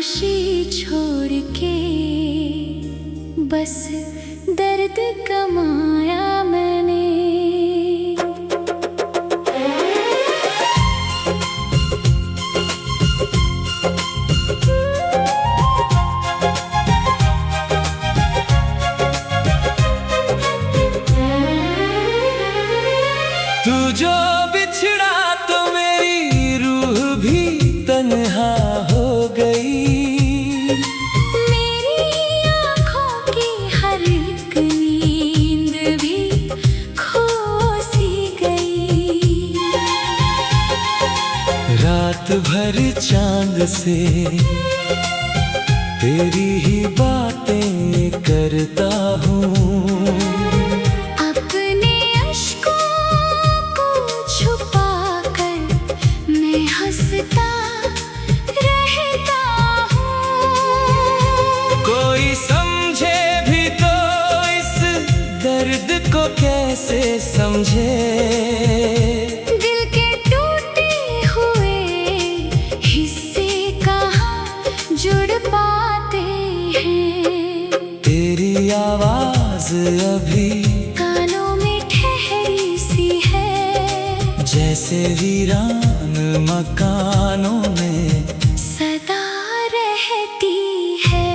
खुशी छोड़ के बस दर्द कमाया मैंने। तू जो बिछड़ा तो मेरी रूह भी तन्हा हो गई। मेरी आँखों की हर एक नींद भी खो सी गई। रात भर चांद से तेरी ही बातें करता हूँ। कोई समझे भी तो इस दर्द को कैसे समझे। दिल के टूटे हुए हिस्से कहाँ जुड़ पाते हैं। तेरी आवाज अभी कानों में ठहरी सी है। जैसे वीरान मकानों में सदा रहती है।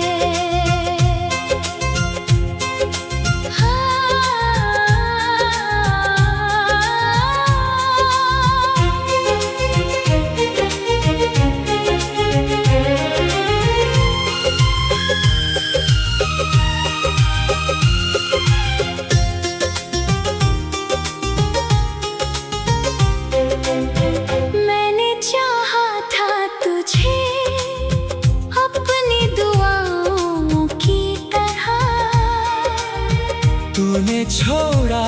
तूने छोड़ा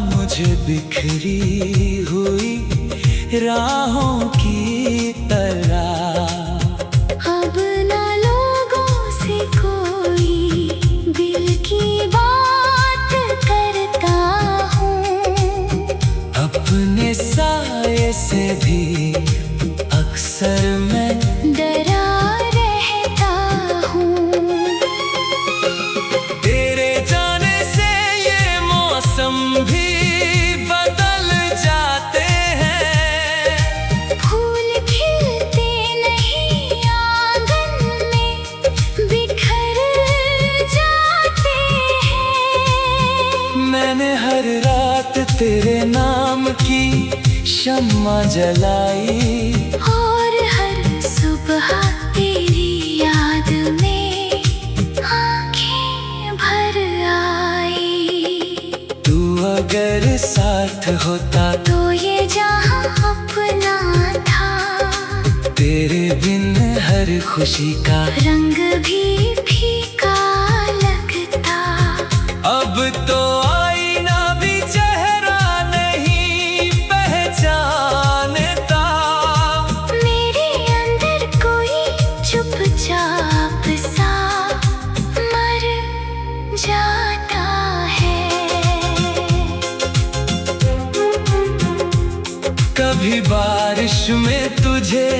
मुझे बिखरी हुई राहों की तरह। अब ना लोगों से कोई दिल की बात करता हूँ। अपने साये से भी अक्सर मैं डरा रहता हूँ। तेरे जाने से ये मौसम भी बदल जाते हैं। फूल खिलते नहीं आंगन में बिखर जाते हैं। मैंने हर रात तेरे नाम की शम्मा जलाई। और हर सुबह तेरी याद में आँखें भर आई। तू अगर साथ होता तो ये जहां अपना था। तेरे बिन हर खुशी का रंग भी फीका लगता। अब तो आईना भी चेहरा नहीं पहचानता। मेरे अंदर कोई चुपचाप सा मर जाता है। कभी बारिश में तुझे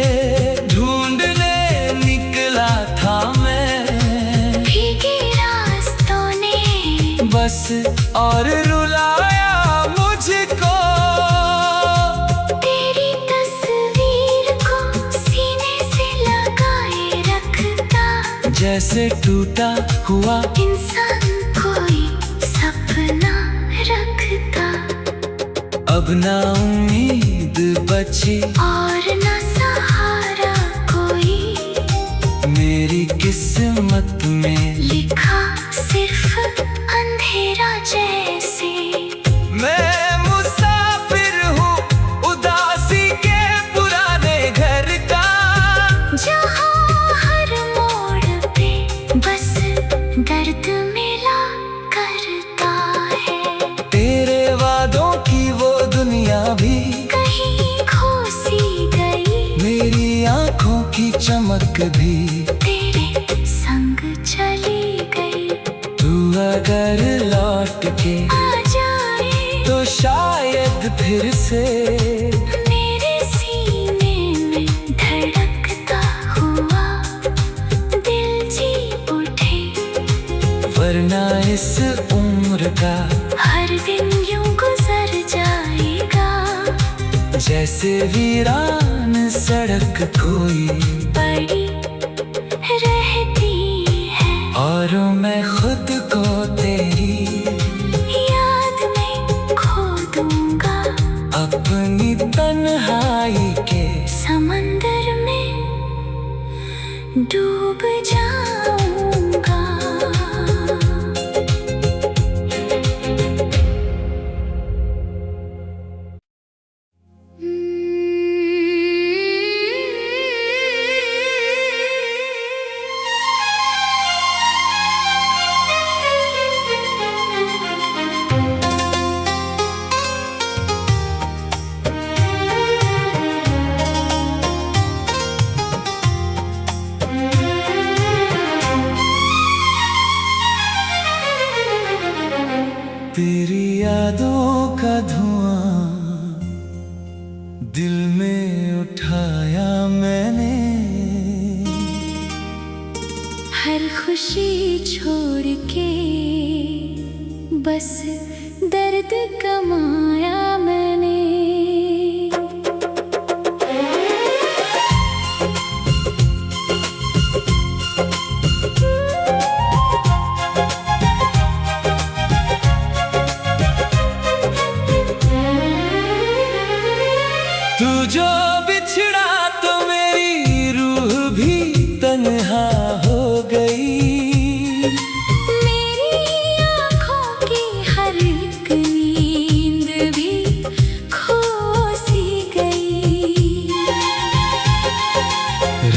ढूंढने निकला था मैं। भीगे रास्तों ने बस और रुलाया मुझको। तेरी तस्वीर को सीने से लगाए रखता। जैसे टूटा हुआ इंसान कोई सपना रखता। अब ना उम्मीद बची और न सहारा कोई। मेरी किस्मत में लिखा सिर्फ अंधेरा जैसे। मैं मुसाफिर हूँ उदासी के पुराने घर का। जहाँ हर मोड़ पे बस दर्द मिला करता है। तेरे वादों की वो दुनिया भी कहीं खो सी गई। मेरी आँखों की चमक भी तेरे संग चली गई। तू अगर लौट के आ जाए तो शायद फिर से मेरे सीने में धड़कता हुआ उम्र का हर दिन यूं गुजर जाएगा, जैसे वीरान सड़क कोई पड़ी रहती है। और मैं खुद को तेरी याद में खो दूंगा, अपनी तन्हाई के समंदर में डूब जाऊंगा। तेरी यादों का धुआं दिल में उठाया मैंने, हर खुशी छोड़ के बस दर्द कमाया मैंने। तू जो बिछड़ा तो मेरी रूह भी तन्हा हो गई। मेरी आँखों की हर एक नींद भी खो सी गई।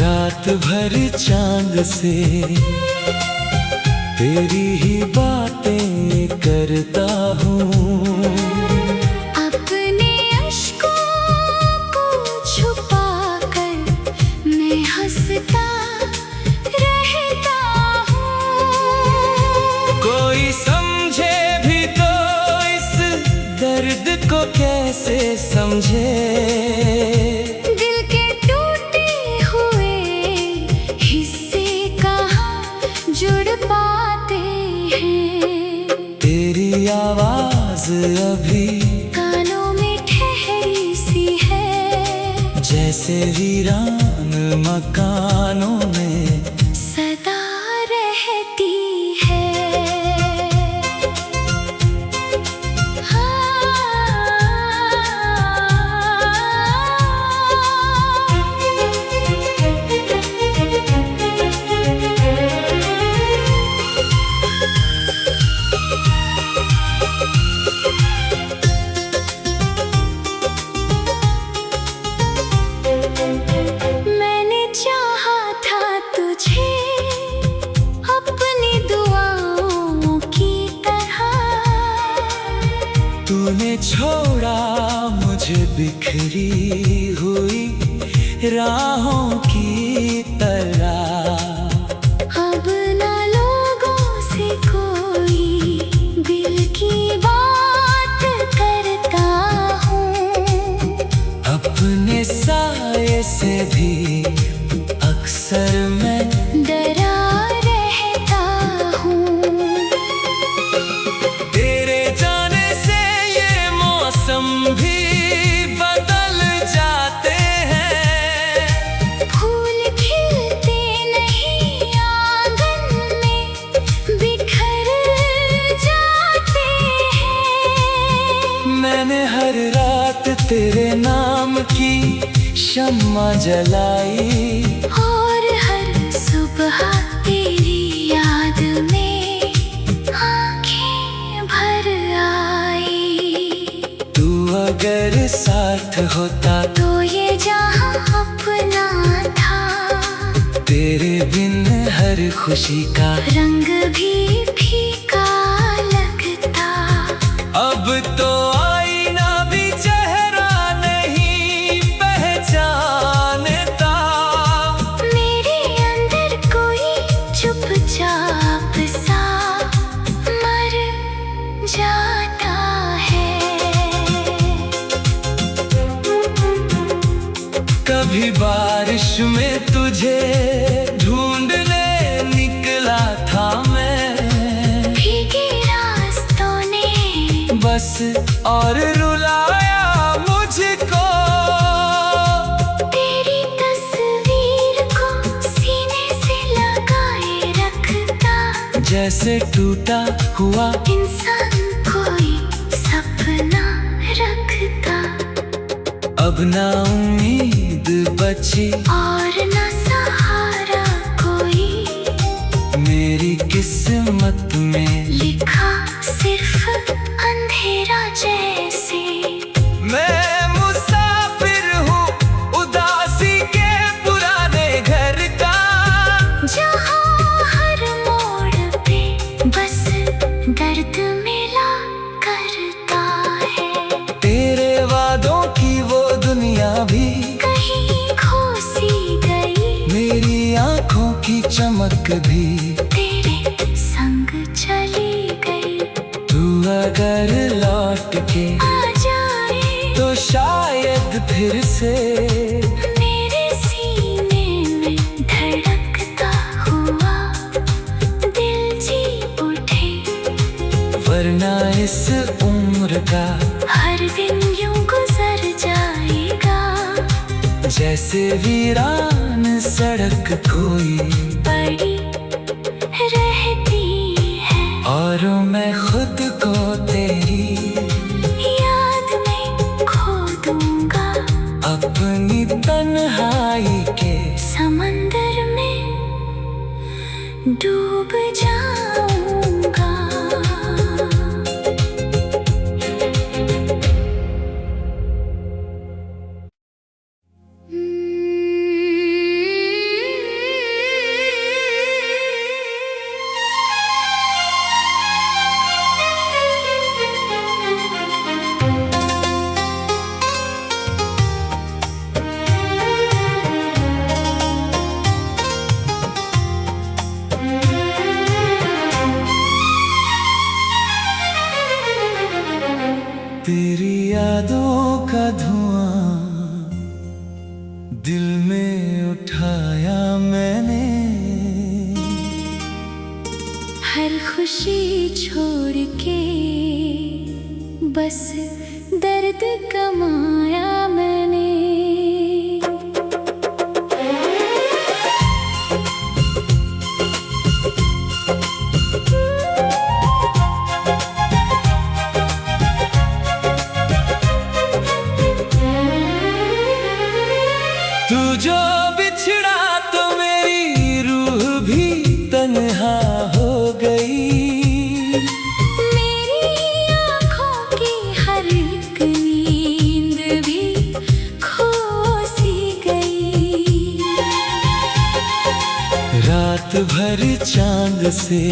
रात भर चांद से तेरी ही बातें करता हूँ, अपने अश्कों को छुपाकर मैं हंसता रहता हूँ। कोई समझे भी तो इस दर्द को कैसे समझे। दिल के टूटे हुए हिस्से कहाँ जुड़ पाते हैं। तेरी आवाज अभी कानों में ठहरी सी है, जैसे वीरान मकानों में सदा रहती है। मैंने चाहा था तुझे अपनी दुआओं की तरह, तूने छोड़ा मुझे बिखरी हुई राहों की तरह। अब ना लोगों से कोई दिल की बात करता हूँ, अपने साये से भी अक्सर मैं डरा रहता हूँ। तेरे जाने से ये मौसम भी बदल जाते हैं। फूल खिलते नहीं आंगन में, बिखर जाते हैं। मैंने हर रात तेरे नाम की शम्मा जलाई, और हर सुबह तेरी याद में आंखें भर आई। तू अगर साथ होता तो ये जहां अपना था, तेरे बिन हर खुशी का रंग भी फीका लगता। अब तो आईना भी चेहरा नहीं पहचानता। मेरे अंदर कोई चुपचाप सा मर जाता है। कभी बारिश में तुझे ढूंढने निकला था मैं, भीगे रास्तों और रुलाया मुझको। तेरी तस्वीर को सीने से लगाए रखता, जैसे टूटा हुआ इंसान कोई सपना रखता। अब ना उम्मीद बची और ना सहारा कोई, मेरी किस्मत में लिखा सिर्फ अंधेरा जैसे। मैं मुसाफिर हूँ उदासी के पुराने घर का, जहाँ हर मोड़ पे बस दर्द मिला करता है। तेरे वादों की वो दुनिया भी कहीं खो सी गई, मेरी आँखों की चमक भी तेरे संग चली गई। तू अगर लौट के आ जाए तो शायद फिर से मेरे सीने में धड़कता हुआ दिल जी उठे। वरना इस उम्र का हर दिन यूं गुजर जाएगा, जैसे वीरान सड़क कोई पड़ी रहती है। और मैं खुद को तेरी याद में खो दूंगा, अपनी तन्हाई के समंदर में डूब जाऊंगा। तेरी यादों का धुआं दिल में उठाया मैंने, हर खुशी छोड़ के बस दर्द कमाया मैंने। तू जो बिछड़ा तो मेरी रूह भी तन्हा हो गई। मेरी आँखों की हर एक नींद भी खो सी गई। रात भर चांद से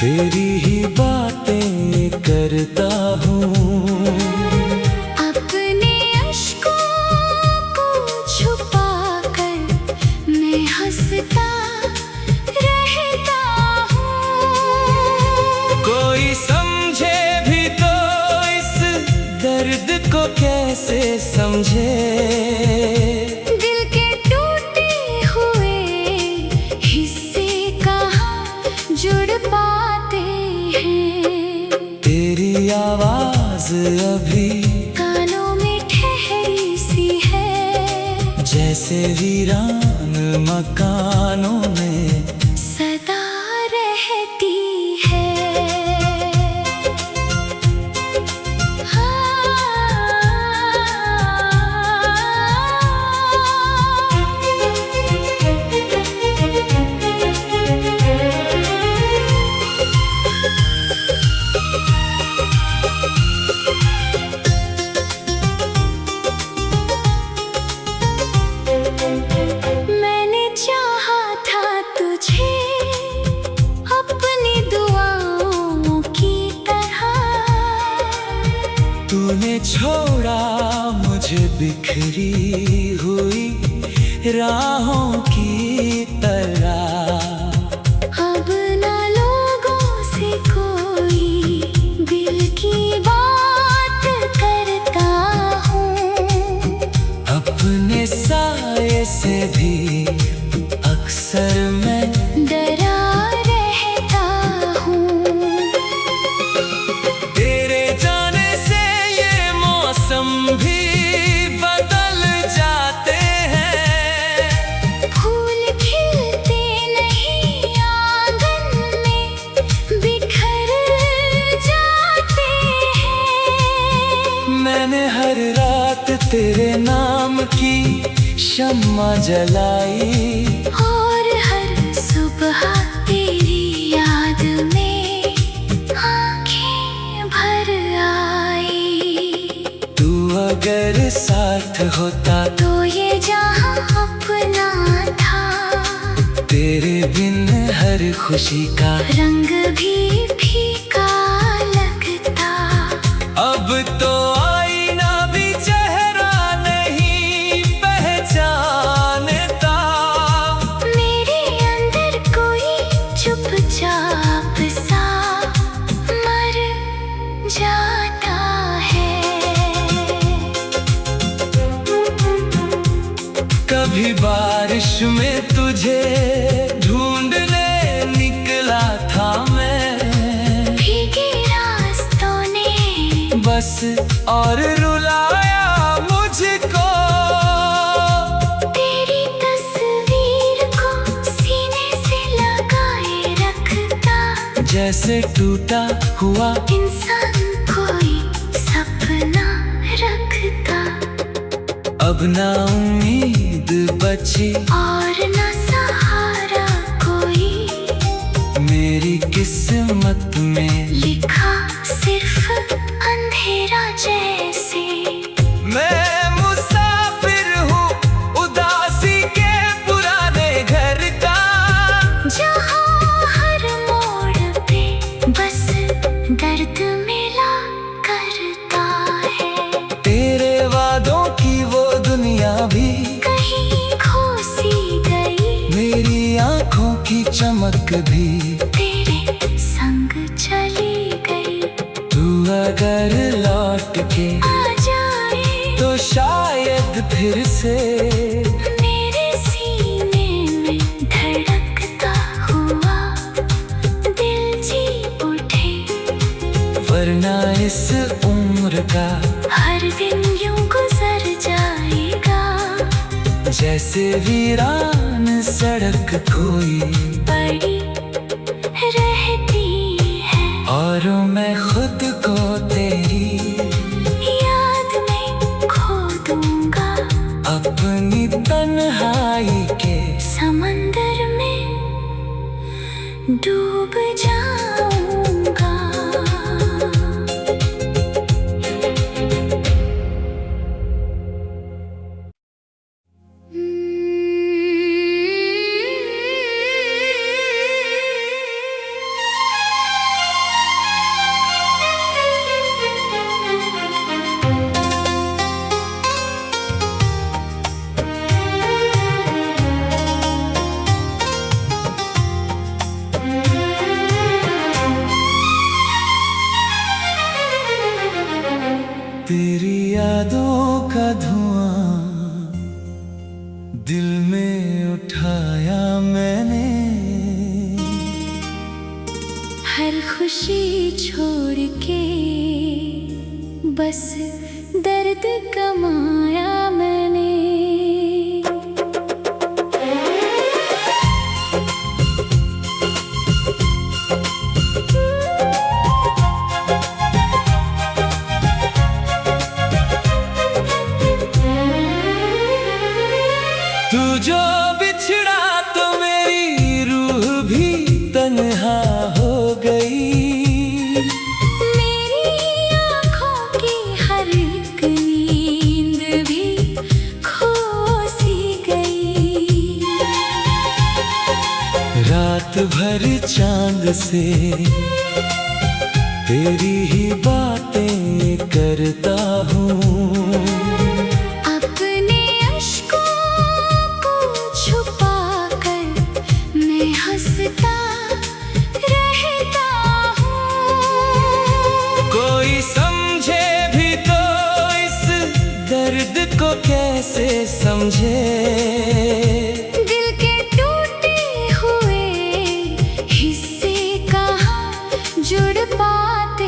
तेरी ही बातें करता हूँ, अपने अश्कों को छुपा कर मैं हंसता रहता हूँ। कोई समझे भी तो इस दर्द को कैसे समझे। दिल के टूटे हुए हिस्से कहाँ जुड़ पाते हैं। तेरी आवाज अभी कानों में ठहरी सी है, जैसे वीरान मकानों में सदा रहती है। मैंने चाहा था तुझे अपनी दुआओं की तरह, तूने छोड़ा मुझे बिखरी हुई राहों की तरह। अब ना लोगों से कोई दिल की बात करता हूँ। अपने साए से भी अक्सर मैं डरा रहता हूँ। मैंने हर रात तेरे नाम की शम्मा जलाई, और हर सुबह तेरी याद में आंखें भर आई। तू अगर साथ होता तो ये जहां अपना था, तेरे बिन हर खुशी का रंग भी फीका लगता। अब तो आईना भी चेहरा नहीं पहचानता। मेरे अंदर कोई चुपचाप सा मर जाता है। कभी बारिश में तुझे ढूंढने निकला था मैं, भीगे रास्तों ने बस और रुलाया मुझको। तेरी तस्वीर को सीने से लगाए रखता, जैसे टूटा हुआ इंसान कोई सपना रखता। अब ना उम्मीद बची और न सहारा कोई, मेरी किस्मत में लिखा सिर्फ अंधेरा जैसे। मैं मुसाफिर हूँ उदासी के पुराने घर का, जहाँ हर मोड़ पे बस दर्द मिला करता है। तेरे वादों की वो दुनिया भी कहीं खो सी गई, मेरी आंखों की चमक भी तेरे संग चली गई। तू अगर लौट के आ जाए तो शायद फिर से मेरे सीने में धड़कता हुआ दिल जी उठे। वरना इस उम्र का हर दिन यूं गुजर जाएगा, जैसे वीरान सड़क कोई पड़ी रहती है। और मैं खुद को तेरी याद में खो दूंगा, अपनी तन्हाई के समंदर में डूब जाऊंगा। तेरी यादों का धुआं दिल में उठाया मैंने, हर खुशी छोड़ के बस दर्द कमाया मैंने। तू जो बिछड़ा तो मेरी रूह भी तन्हा हो गई। मेरी आँखों की हर एक नींद भी खो सी गई। रात भर चांद से तेरी ही बातें करता हूँ, अपने अश्कों को छुपा कर मैं हंसता रहता हूँ। कोई समझे भी तो इस दर्द को कैसे समझे। दिल के टूटे हुए हिस्से कहाँ जुड़ पाते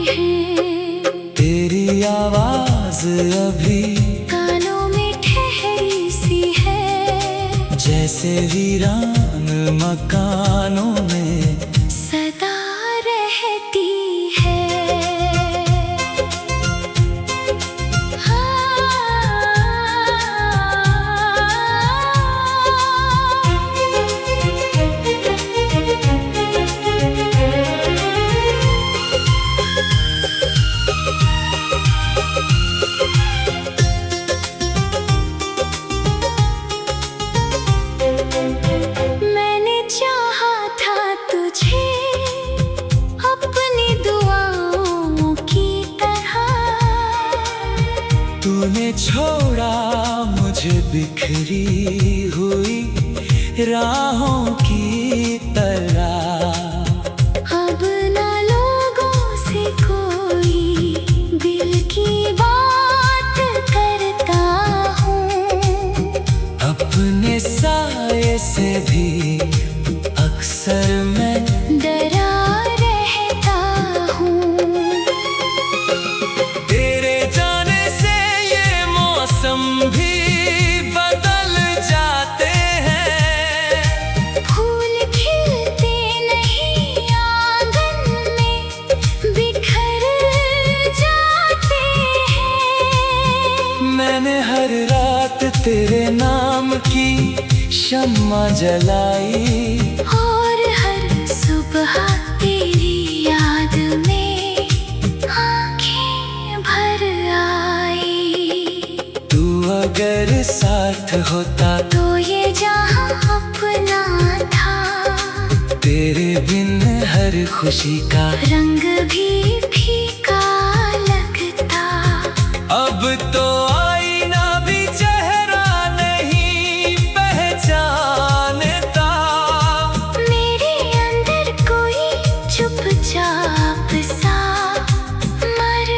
हैं। तेरी आवाज अभी कानों में ठहरी सी है, जैसे वीरान मकानों में सदा रहती है। तूने छोड़ा मुझे बिखरी हुई राहों की तरह। अब ना लोगों से कोई दिल की बात करता हूँ। अपने साए से भी अक्सर मैं डरा रहता हूँ। तेरे जाने से ये मौसम भी बदल जाते हैं। फूल खिलते नहीं आंगन में, बिखर जाते हैं। मैंने हर रात तेरे नाम की शम्मा जलाई, और हर सुबह तेरी याद में आंखें भर आई। तू अगर साथ होता तो ये जहां अपना था। तेरे बिन हर खुशी का रंग भी फीका लगता। अब तो आईना भी चेहरा नहीं पहचानता। मेरे अंदर कोई चुपचाप सा मर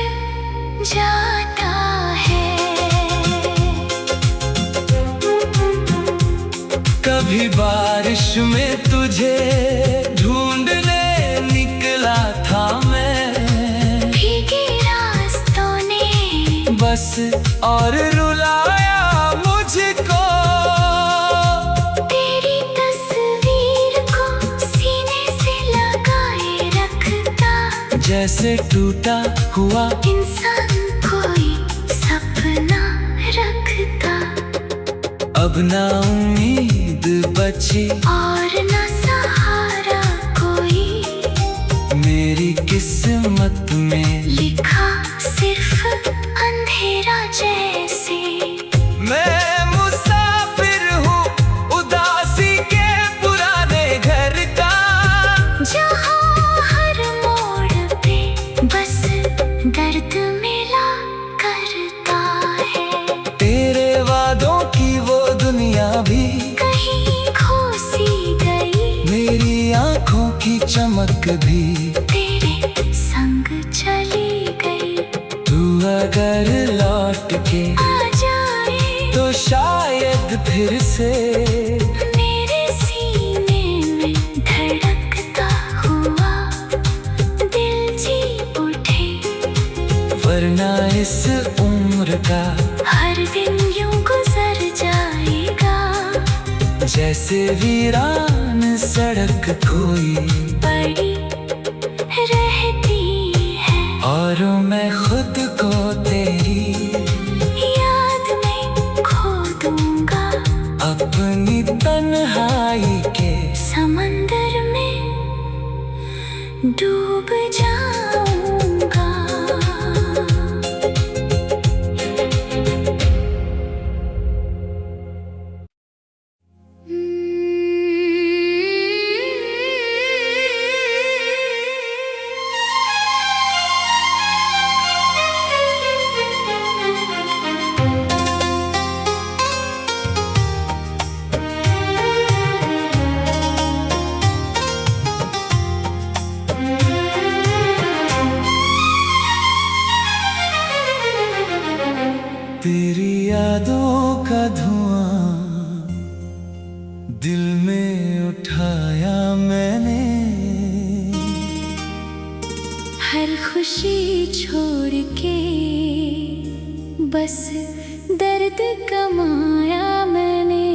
जाता है। कभी बारिश में तुझे ढूंढने निकला था मैं। भीगे रास्तों ने बस और रुलाया मुझको। तेरी तस्वीर को सीने से लगाए रखता। जैसे टूटा हुआ इंसान कोई सपना रखता। अब ना उम्मीद बची और न सहारा कोई। मेरी किस्मत में लिखा सिर्फ अंधेरा जैसे। मैं मुसाफिर हूँ उदासी के पुराने घर का। जहाँ हर मोड़ पे बस दर्द मिला करता है। तेरे वादों की वो दुनिया भी कहीं खो सी गई। मेरी आंखों की चमक भी तेरे संग चली गई। तू अगर लौट के आ जाए तो शायद फिर से मेरे सीने में धड़कता हुआ दिल जी उठे। वरना इस उम्र का हर दिन यूं गुजर जाएगा। जैसे वीरान सड़क कोई पड़ी रहती है। और मैं खुद को तेरी याद में खो दूंगा। अपनी तन्हाई के समंदर में डूब जाऊंगा। तेरी यादों का धुआं दिल में उठाया मैंने। हर खुशी छोड़ के बस दर्द कमाया मैंने।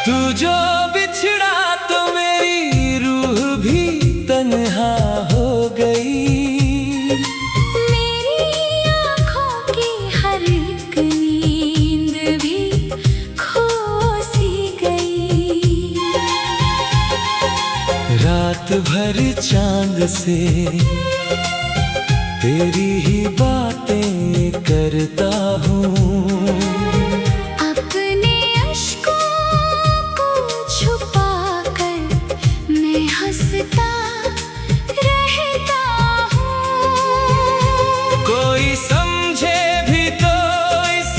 तू जो बिछड़ा तो मेरी रूह भी तन्हा हो गई। मेरी आँखों की हर एक नींद भी खो सी गई। रात भर चांद से तेरी ही बातें करता हूँ। अपने अश्कों को छुपा कर मैं हंसता रहता हूँ। कोई समझे भी तो इस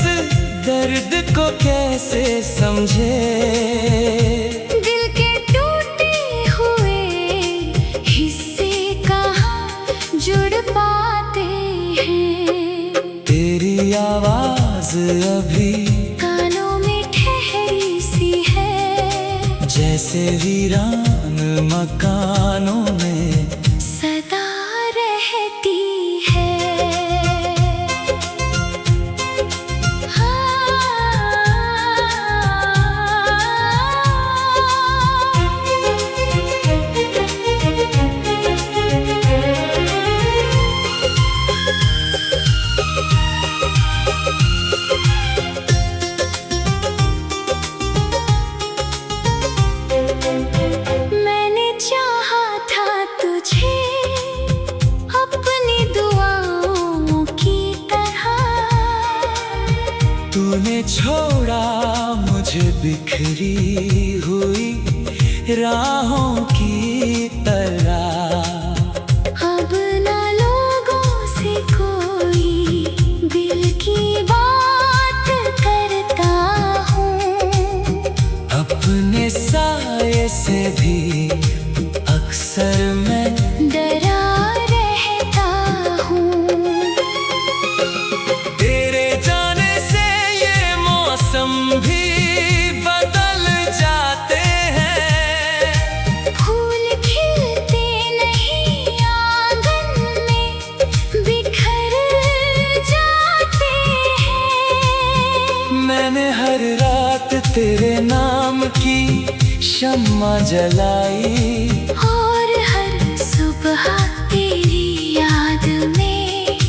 दर्द को कैसे समझे, दिल के टूटे हुए हिस्से कहाँ जुड़ पाते हैं। तेरी आवाज अभी कानों में ठहरी सी है, जैसे वीरान मकानों में सदा रहती है। मैंने चाहा था तुझे अपनी दुआओं की तरह, तूने छोड़ा मुझे बिखरी हुई राहों की तरह। अब ना लोगों से कोई दिल की बात करता हूँ। अपने साये से भी अक्सर मैं डरा रहता हूँ। तेरे जाने से ये मौसम भी बदल जाते हैं। फूल खिलते नहीं आंगन में बिखर जाते हैं। मैंने हर रात तेरे नाम की शम्मा जलाई, और हर सुबह तेरी याद में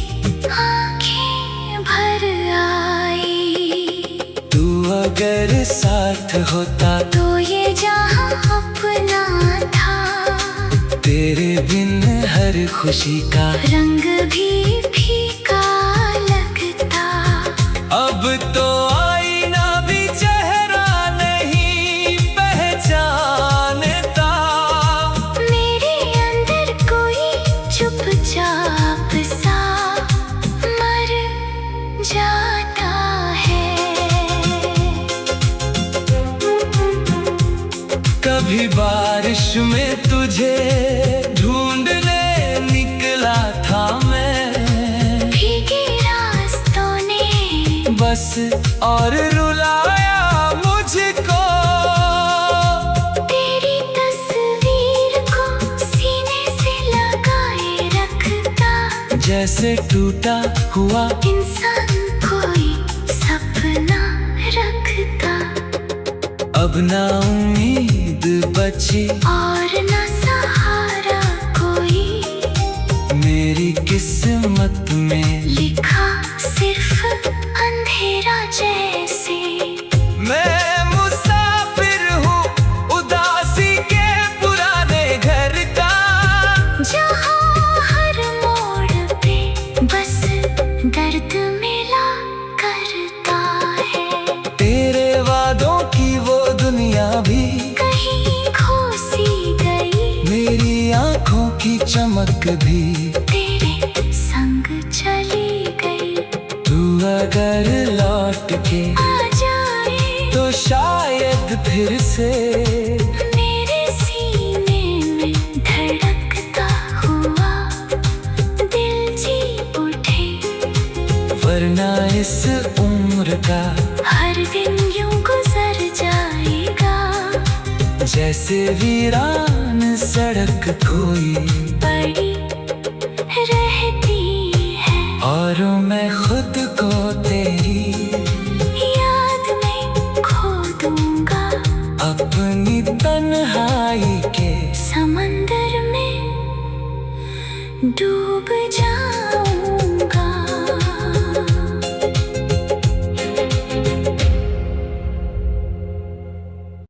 आँखें भर आई। तू अगर साथ होता तो ये जहाँ अपना था, तेरे बिन हर खुशी का रंग भी फीका लगता। अब तो आईना भी चेहरा नहीं पहचानता। मेरे अंदर कोई चुपचाप सा मर जाता है। कभी बारिश में तुझे ढूंढने निकला था मैं, भीगे रास्तों ने बस और रुलाया मुझको। तेरी तस्वीर को सीने से लगाए रखता, जैसे टूटा हुआ इंसान कोई सपना रखता। अब ना उम्मीद बची और न सहारा कोई, मेरी किस्मत में लिखा सिर्फ अंधेरा जैसे। मैं मुसाफिर हूँ उदासी के पुराने घर का, जहाँ हर मोड़ पे बस दर्द मिला करता है। तेरे वादों की वो दुनिया भी कहीं खो सी गई, मेरी आंखों की चमक भी तेरे संग चली गई। तू अगर लौट के आ जाए तो शायद फिर से मेरे सीने में धड़कता हुआ दिल जी उठे। वरना इस उम्र का हर दिन यूं गुजर जाएगा, जैसे वीरान सड़क कोई पड़ी रहती है। और मैं खुद को तेरी याद में खो दूंगा, अपनी तन्हाई के समंदर में डूब